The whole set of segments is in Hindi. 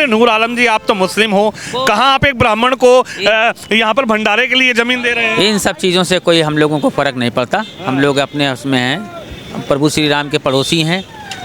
नूर आलम जी आप तो मुस्लिम हो, कहाँ आप एक ब्राह्मण को यहाँ पर भंडारे के लिए जमीन दे रहे हैं? इन सब चीज़ों से कोई हम लोगों को फ़र्क नहीं पड़ता। हम लोग अपने उसमें हैं, प्रभु श्री राम के पड़ोसी हैं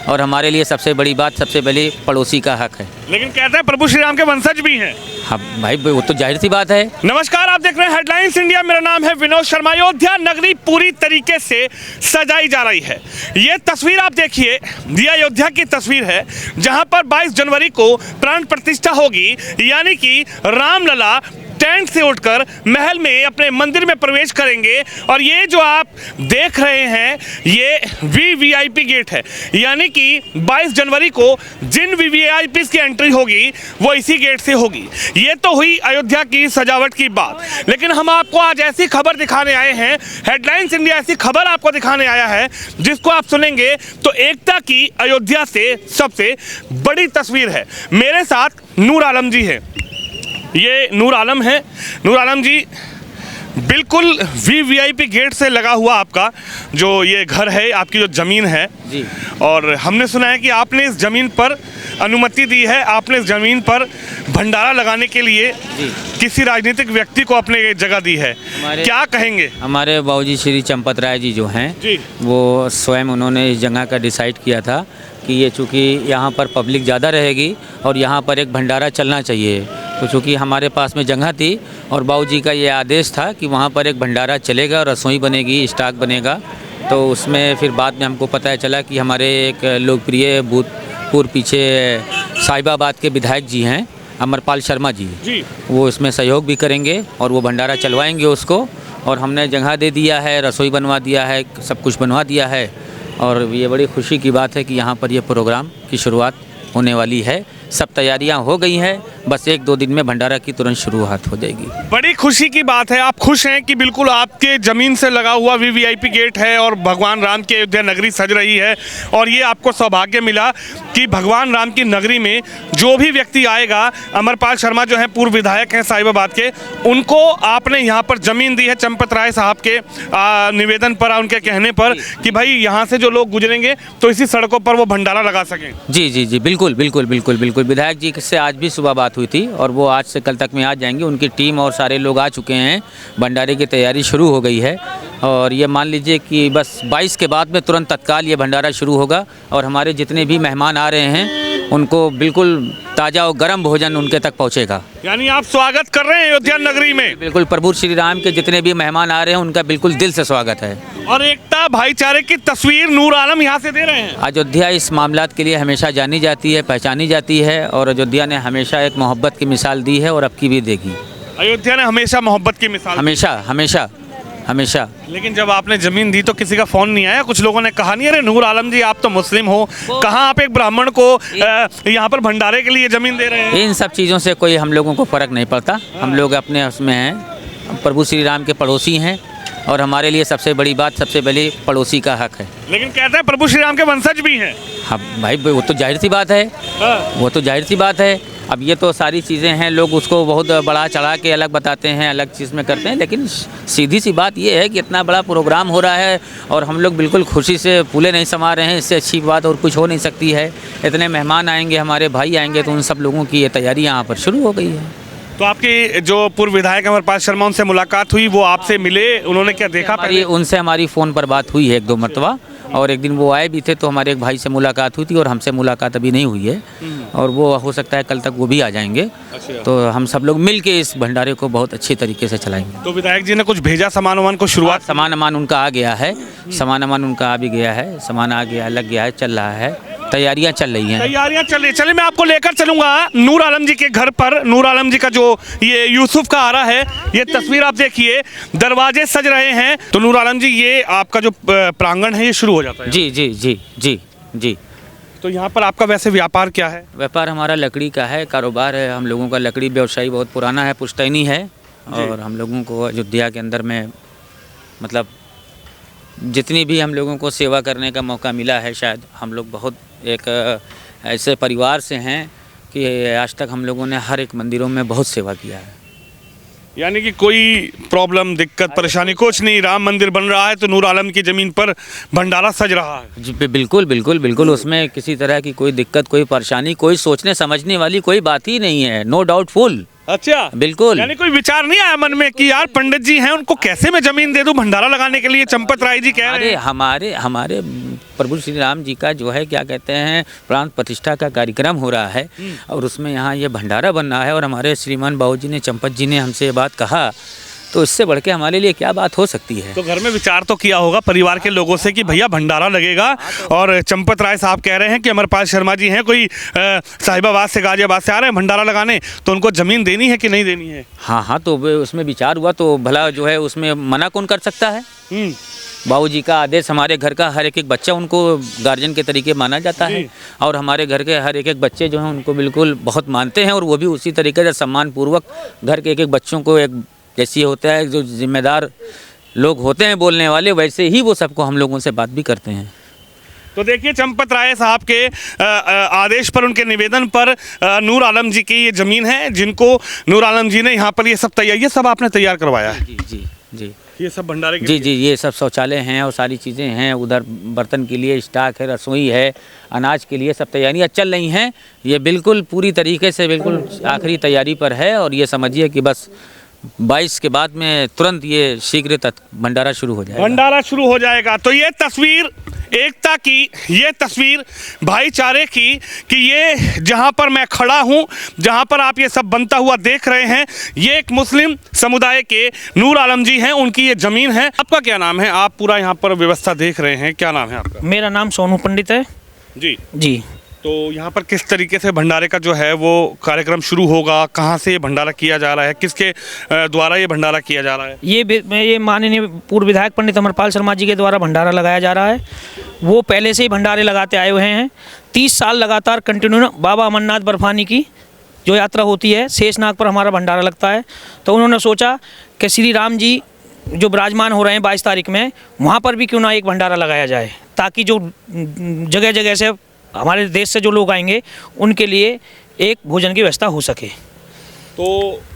और हमारे लिए सबसे बड़ी बात, सबसे पहले पड़ोसी का हक है। लेकिन कहते हैं प्रभु श्री राम के वंशज भी हैं। हाँ भाई, वो तो जाहिर सी बात है। नमस्कार, आप देख रहे हैं हेडलाइंस इंडिया। मेरा नाम है विनोद शर्मा। अयोध्या नगरी पूरी तरीके से सजाई जा रही है। ये तस्वीर आप देखिए, ये अयोध्या की तस्वीर है जहां पर 22 जनवरी को प्राण प्रतिष्ठा होगी, यानी कि रामलला टेंट से उठकर महल में अपने मंदिर में प्रवेश करेंगे। और ये जो आप देख रहे हैं ये वीवीआईपी गेट है, यानी कि 22 जनवरी को जिन वीवीआईपी की एंट्री होगी वो इसी गेट से होगी। ये तो हुई अयोध्या की सजावट की बात, लेकिन हम आपको आज ऐसी खबर दिखाने आए हैं, हेडलाइंस इंडिया ऐसी खबर आपको दिखाने आया है जिसको आप सुनेंगे तो एकता की अयोध्या से सबसे बड़ी तस्वीर है। मेरे साथ नूर आलम जी है। ये नूर आलम है। नूर आलम जी, बिल्कुल वीवीआईपी गेट से लगा हुआ आपका जो ये घर है, आपकी जो ज़मीन है जी, और हमने सुना है कि आपने इस ज़मीन पर अनुमति दी है, आपने इस ज़मीन पर भंडारा लगाने के लिए किसी राजनीतिक व्यक्ति को अपने जगह दी है, क्या कहेंगे? हमारे बाबूजी श्री चंपत राय जी जो हैं जी, वो स्वयं उन्होंने इस जगह का डिसाइड किया था कि ये चूँकि यहाँ पर पब्लिक ज़्यादा रहेगी और यहाँ पर एक भंडारा चलना चाहिए, तो चूँकि हमारे पास में जगह थी और बाबूजी का ये आदेश था कि वहाँ पर एक भंडारा चलेगा, रसोई बनेगी, स्टॉक बनेगा। तो उसमें फिर बाद में हमको पता चला कि हमारे एक लोकप्रिय भूतपूर्व पीछे साहिबाबाद के विधायक जी हैं अमरपाल शर्मा जी, वो इसमें सहयोग भी करेंगे और वो भंडारा चलवाएंगे उसको। और हमने जगह दे दिया है, रसोई बनवा दिया है, सब कुछ बनवा दिया है और ये बड़ी खुशी की बात है कि यहाँ पर ये प्रोग्राम की शुरुआत होने वाली है। सब तैयारियां हो गई हैं, बस 1-2 दिन में भंडारा की तुरंत शुरुआत हो जाएगी। बड़ी खुशी की बात है। आप खुश हैं कि बिल्कुल आपके ज़मीन से लगा हुआ वीवीआईपी गेट है और भगवान राम की अयोध्या नगरी सज रही है। और ये आपको सौभाग्य मिला कि भगवान राम की नगरी में जो भी व्यक्ति आएगा, अमरपाल शर्मा जो हैं पूर्व विधायक हैं साहिबाबाद के, उनको आपने यहाँ पर ज़मीन दी है चंपत राय साहब के निवेदन पर, उनके कहने पर कि भाई यहाँ से जो लोग गुजरेंगे तो इसी सड़कों पर वो भंडारा लगा सकें। जी जी जी, बिल्कुल बिल्कुल बिल्कुल बिल्कुल। विधायक जी से आज भी सुबह बात हुई थी और वो आज से कल तक में आ जाएंगे। उनकी टीम और सारे लोग आ चुके हैं, भंडारे की तैयारी शुरू हो गई है। और ये मान लीजिए कि बस 22 के बाद में तुरंत तत्काल ये भंडारा शुरू होगा और हमारे जितने भी मेहमान आ रहे हैं उनको बिल्कुल ताज़ा और गर्म भोजन उनके तक पहुंचेगा। यानी आप स्वागत कर रहे हैं अयोध्या नगरी में? बिल्कुल, प्रभु श्री राम के जितने भी मेहमान आ रहे हैं उनका बिल्कुल दिल से स्वागत है। और एकता भाईचारे की तस्वीर नूर आलम यहाँ से दे रहे हैं। अयोध्या इस मामलात के लिए हमेशा जानी जाती है, पहचानी जाती है और अयोध्या ने हमेशा एक मोहब्बत की मिसाल दी है और अब की भी देगी। अयोध्या ने हमेशा मोहब्बत की मिसाल, हमेशा हमेशा हमेशा। लेकिन जब आपने जमीन दी तो किसी का फोन नहीं आया? कुछ लोगों ने कहा नहीं, अरे नूर आलम जी आप तो मुस्लिम हो, कहाँ आप एक ब्राह्मण को यहाँ पर भंडारे के लिए जमीन दे रहे हैं? इन सब चीज़ों से कोई हम लोगों को फ़र्क नहीं पड़ता। हम लोग अपने उसमें हैं, प्रभु श्री राम के पड़ोसी हैं और हमारे लिए सबसे बड़ी बात, सबसे पहले पड़ोसी का हक है। लेकिन कहते हैं प्रभु श्री राम के वंशज भी हैं। हाँ भाई, वो तो जाहिर सी बात है, वो तो जाहिर सी बात है। अब ये तो सारी चीज़ें हैं, लोग उसको बहुत बड़ा चढ़ा के अलग बताते हैं, अलग चीज़ में करते हैं, लेकिन सीधी सी बात ये है कि इतना बड़ा प्रोग्राम हो रहा है और हम लोग बिल्कुल खुशी से फूले नहीं समा रहे हैं। इससे अच्छी बात और कुछ हो नहीं सकती है। इतने मेहमान आएंगे, हमारे भाई आएंगे, तो उन सब लोगों की ये तैयारी यहाँ पर शुरू हो गई है। तो आपकी जो पूर्व विधायक अमरपाल शर्मा, उनसे मुलाकात हुई, वो आपसे मिले, उन्होंने क्या देखा? उनसे हमारी फ़ोन पर बात हुई है 1-2 मरतबा और एक दिन वो आए भी थे तो हमारे एक भाई से मुलाकात हुई थी और हमसे मुलाकात अभी नहीं हुई है और वो हो सकता है कल तक वो भी आ जाएंगे। तो हम सब लोग मिल के इस भंडारे को बहुत अच्छी तरीके से चलाएंगे। तो विधायक जी ने कुछ भेजा सामान वामान को? शुरुआत सामान उनका आ गया है, सामान उनका आ भी गया है, सामान आ गया, लग गया है, चल रहा है, तैयारियां चल रही हैं। तैयारियां चल रही। चलिए मैं आपको लेकर चलूंगा नूर आलम जी के घर पर। नूर आलम जी का जो ये यूसुफ का आरा है, ये तस्वीर आप देखिए, दरवाजे सज रहे हैं। तो नूर आलम जी, ये आपका जो प्रांगण है ये शुरू हो जाता है? जी जी जी जी जी। तो यहाँ पर आपका वैसे व्यापार क्या है? व्यापार हमारा लकड़ी का है, कारोबार है। हम लोगों का लकड़ी व्यवसाय बहुत पुराना है, पुश्तैनी है और हम लोगों को अयोध्या के अंदर में मतलब जितनी भी हम लोगों को सेवा करने का मौका मिला है, शायद हम लोग बहुत एक ऐसे परिवार से हैं कि आज तक हम लोगों ने हर एक मंदिरों में बहुत सेवा किया है। यानी कि कोई प्रॉब्लम, दिक्कत, परेशानी कुछ नहीं। राम मंदिर बन रहा है तो नूर आलम की ज़मीन पर भंडारा सज रहा है। जी बिल्कुल बिल्कुल बिल्कुल, उसमें किसी तरह की कोई दिक्कत, कोई परेशानी, कोई सोचने समझने वाली कोई बात ही नहीं है। No doubtful. अच्छा, बिल्कुल। यानी कोई विचार नहीं आया मन में कि यार पंडित जी हैं, उनको कैसे मैं जमीन दे दूं भंडारा लगाने के लिए? चंपत राय जी कह रहे हैं। हमारे प्रभु श्री राम जी का जो है क्या कहते हैं प्राण प्रतिष्ठा का कार्यक्रम हो रहा है और उसमें यहाँ ये भंडारा बन रहा है और हमारे श्रीमान बाबूजी ने, चंपत जी ने हमसे ये बात कहा, तो इससे बढ़ के हमारे लिए क्या बात हो सकती है। तो घर में विचार तो किया होगा परिवार के लोगों से कि भैया भंडारा लगेगा, और चंपत राय साहब कह रहे हैं कि अमरपाल शर्मा जी हैं, कोई साहिबाबाद से, गाजियाबाद से आ रहे हैं भंडारा लगाने, तो उनको ज़मीन देनी है कि नहीं देनी है? हाँ, तो उसमें विचार हुआ तो भला जो है उसमें मना कौन कर सकता है। बाबूजी का आदेश, हमारे घर का हर एक बच्चा उनको गार्जियन के तरीके माना जाता है और हमारे घर के हर एक बच्चे जो हैं उनको बिल्कुल बहुत मानते हैं और वो भी उसी तरीके से सम्मानपूर्वक घर के एक बच्चों को एक जैसे होता है जो जिम्मेदार लोग होते हैं बोलने वाले, वैसे ही वो सबको हम लोगों से बात भी करते हैं। तो देखिए चंपत राय साहब के आदेश पर, उनके निवेदन पर नूर आलम जी की ये ज़मीन है, जिनको नूर आलम जी ने यहाँ पर ये सब तैयार, ये सब आपने तैयार करवाया है? जी जी जी, ये सब भंडारे के जी जी, ये सब शौचालय हैं और सारी चीज़ें हैं, उधर बर्तन के लिए स्टॉक है, रसोई है, अनाज के लिए सब तैयारियां चल रही हैं। ये बिल्कुल पूरी तरीके से बिल्कुल आखिरी तैयारी पर है और ये समझिए कि बस 22 के बाद में तुरंत ये शीघ्र भंडारा शुरू हो जाएगा। भंडारा शुरू हो जाएगा। तो ये तस्वीर एकता की, ये तस्वीर भाईचारे की, कि ये जहाँ पर मैं खड़ा हूँ, जहाँ पर आप ये सब बनता हुआ देख रहे हैं, ये एक मुस्लिम समुदाय के नूर आलम जी हैं, उनकी ये ज़मीन है। आपका क्या नाम है? आप पूरा यहाँ पर व्यवस्था देख रहे हैं, क्या नाम है आपका? मेरा नाम सोनू पंडित है। जी जी। तो यहाँ पर किस तरीके से भंडारे का जो है वो कार्यक्रम शुरू होगा? कहाँ से ये भंडारा किया जा रहा है? किसके द्वारा ये भंडारा किया जा रहा है? ये माननीय पूर्व विधायक पंडित अमरपाल शर्मा जी के द्वारा भंडारा लगाया जा रहा है। वो पहले से ही भंडारे लगाते आए हुए हैं। 30 साल लगातार कंटिन्यू बाबा अमरनाथ बर्फानी की जो यात्रा होती है, शेषनाग पर हमारा भंडारा लगता है। तो उन्होंने सोचा कि श्री राम जी जो विराजमान हो रहे हैं 22 तारीख में, वहाँ पर भी क्यों ना एक भंडारा लगाया जाए, ताकि जो जगह जगह से हमारे देश से जो लोग आएंगे उनके लिए एक भोजन की व्यवस्था हो सके। तो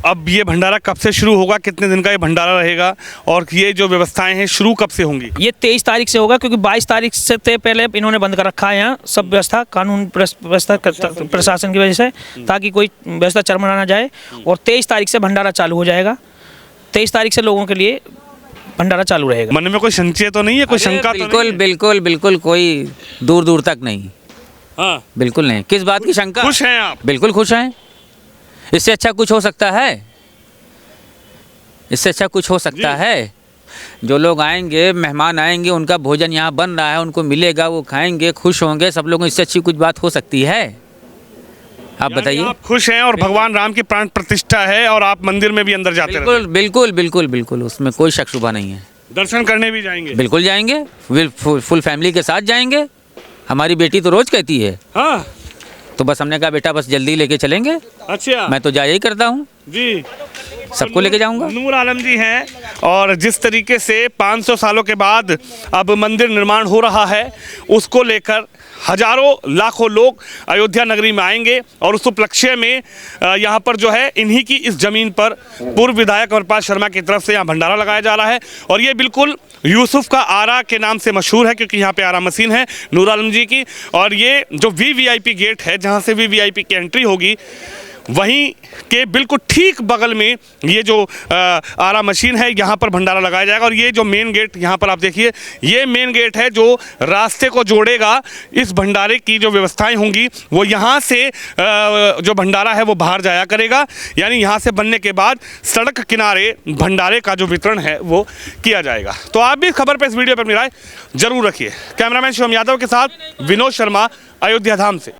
अब ये भंडारा कब से शुरू होगा? कितने दिन का ये भंडारा रहेगा? और ये जो व्यवस्थाएं हैं शुरू कब से होंगी? ये 23 तारीख से होगा, क्योंकि 22 तारीख से पहले इन्होंने बंद कर रखा है यहाँ सब व्यवस्था, कानून व्यवस्था प्रशासन की वजह से, ताकि कोई व्यवस्था चरमरा ना जाए। और 23 तारीख से भंडारा चालू हो जाएगा। 23 तारीख से लोगों के लिए भंडारा चालू रहेगा। मन में कोई संशय तो नहीं है, कोई शंका तो नहीं है? बिल्कुल बिल्कुल, कोई दूर दूर तक नहीं। हाँ, बिल्कुल नहीं। किस बात की शंका? खुश हैं आप? बिल्कुल खुश हैं। इससे अच्छा कुछ हो सकता है? इससे अच्छा कुछ हो सकता है? जो लोग आएंगे, मेहमान आएंगे, उनका भोजन यहाँ बन रहा है, उनको मिलेगा, वो खाएंगे, खुश होंगे सब लोग। इससे अच्छी कुछ बात हो सकती है? आप बताइए। आप खुश हैं और भगवान राम की प्राण प्रतिष्ठा है और आप मंदिर में भी अंदर जाते हैं? बिल्कुल बिल्कुल बिल्कुल बिल्कुल, उसमें कोई शक शुबा नहीं है। दर्शन करने भी जाएंगे? बिल्कुल जाएंगे, फुल फैमिली के साथ जाएंगे। हमारी बेटी तो रोज कहती है। हाँ, तो बस हमने कहा बेटा बस जल्दी लेके चलेंगे। अच्छा, मैं तो जाया ही करता हूँ जी, सबको लेके जाऊंगा। नूर आलम जी हैं, और जिस तरीके से 500 सालों के बाद अब मंदिर निर्माण हो रहा है, उसको लेकर हजारों लाखों लोग अयोध्या नगरी में आएंगे और उस उपलक्ष्य में यहाँ पर जो है इन्हीं की इस ज़मीन पर पूर्व विधायक अमरपाल शर्मा की तरफ से यहाँ भंडारा लगाया जा रहा है। और ये बिल्कुल यूसुफ का आरा के नाम से मशहूर है, क्योंकि यहाँ पे आरा मशीन है नूर आलम जी की। और ये जो VVIP गेट है, जहाँ से VVIP की एंट्री होगी, वहीं के बिल्कुल ठीक बगल में ये जो आरा मशीन है, यहाँ पर भंडारा लगाया जाएगा। और ये जो मेन गेट यहाँ पर आप देखिए, ये मेन गेट है जो रास्ते को जोड़ेगा। इस भंडारे की जो व्यवस्थाएं होंगी वो यहाँ से जो भंडारा है वो बाहर जाया करेगा, यानी यहाँ से बनने के बाद सड़क किनारे भंडारे का जो वितरण है वो किया जाएगा। तो आप भी इस खबर पर, इस वीडियो पर अपनी राय जरूर रखिए। कैमरामैन शिवम यादव के साथ विनोद शर्मा, अयोध्या धाम से।